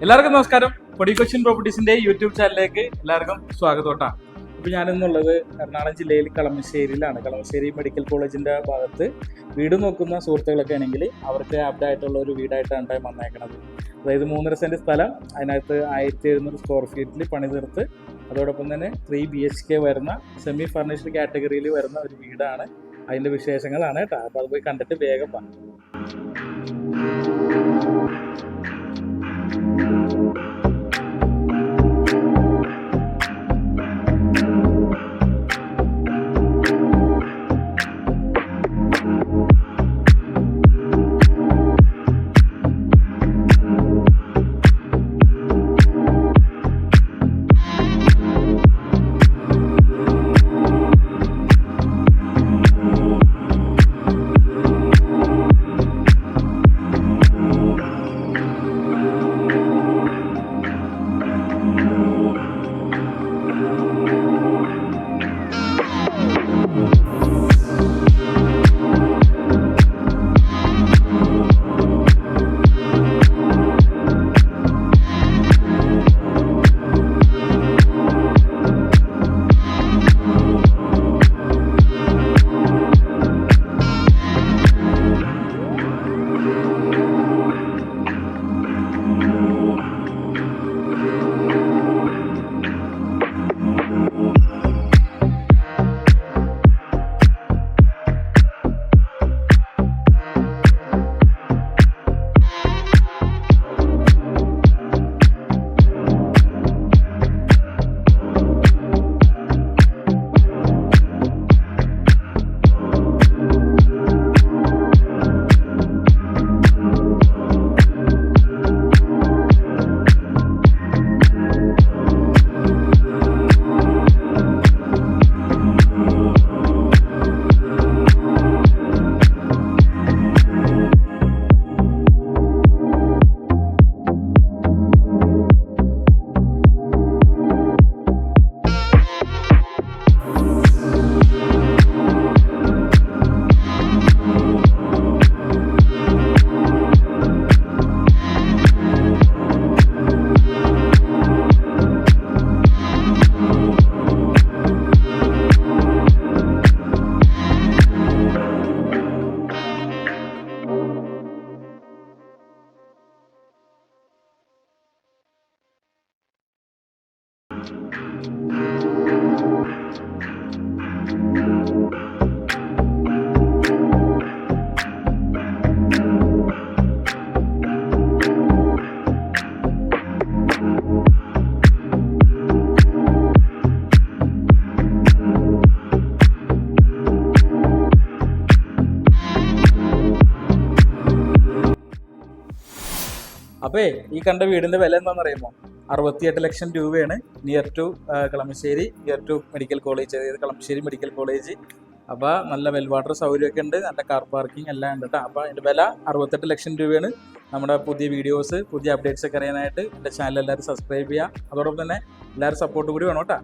എല്ലാവർക്കും നമസ്കാരം. പൊടി കൊച്ചിൻ പ്രോപ്പർട്ടീസിന്റെ യൂട്യൂബ് ചാനലിലേക്ക് എല്ലാവർക്കും സ്വാഗതം. അപ്പോൾ ഞാനിന്നുള്ളത് എറണാകുളം ജില്ലയിൽ കളമശ്ശേരിയിലാണ്. കളമശ്ശേരി മെഡിക്കൽ കോളേജിന്റെ ഭാഗത്ത് വീട് നോക്കുന്ന സുഹൃത്തുക്കളൊക്കെ ആണെങ്കിൽ അവർക്ക് ആപ്റ്റായിട്ടുള്ള ഒരു വീടായിട്ടാണ് വന്നേക്കണത്. അതായത് 3.5 സെന്റ് സ്ഥലം, അതിനകത്ത് 1700 സ്ക്വയർ ഫീറ്റിൽ പണി തീർത്ത് അതോടൊപ്പം തന്നെ 3 BHK വരുന്ന സെമി ഫർണിഷ്ഡ് കാറ്റഗറിയിൽ വരുന്ന ഒരു വീടാണ്. അതിൻ്റെ വിശേഷങ്ങളാണ് കേട്ടോ. അപ്പോൾ അത് പോയി കണ്ടിട്ട് വേഗം വന്നു. അപ്പോൾ ഈ കണ്ട വീടിൻ്റെ വില എന്താണെന്ന് അറിയുമോ? 68 ലക്ഷം രൂപയാണ്. Near to Kalamassery, near to medical college, അതായത് കളമശ്ശേരി മെഡിക്കൽ കോളേജ്. അപ്പോൾ നല്ല വെൽ വാട്ടർ സൗകര്യമൊക്കെ ഉണ്ട്, നല്ല കാർ പാർക്കിംഗ് എല്ലാം ഉണ്ട് കേട്ടോ. അപ്പോൾ അതിൻ്റെ വില 68 ലക്ഷം രൂപയാണ്. നമ്മുടെ പുതിയ വീഡിയോസ്, പുതിയ അപ്ഡേറ്റ്സ് ഒക്കെ അറിയാനായിട്ട് എൻ്റെ ചാനൽ എല്ലാവരും സബ്സ്ക്രൈബ് ചെയ്യുക. അതോടൊപ്പം തന്നെ എല്ലാവരും സപ്പോർട്ട് കൂടി വേണം കേട്ടോ.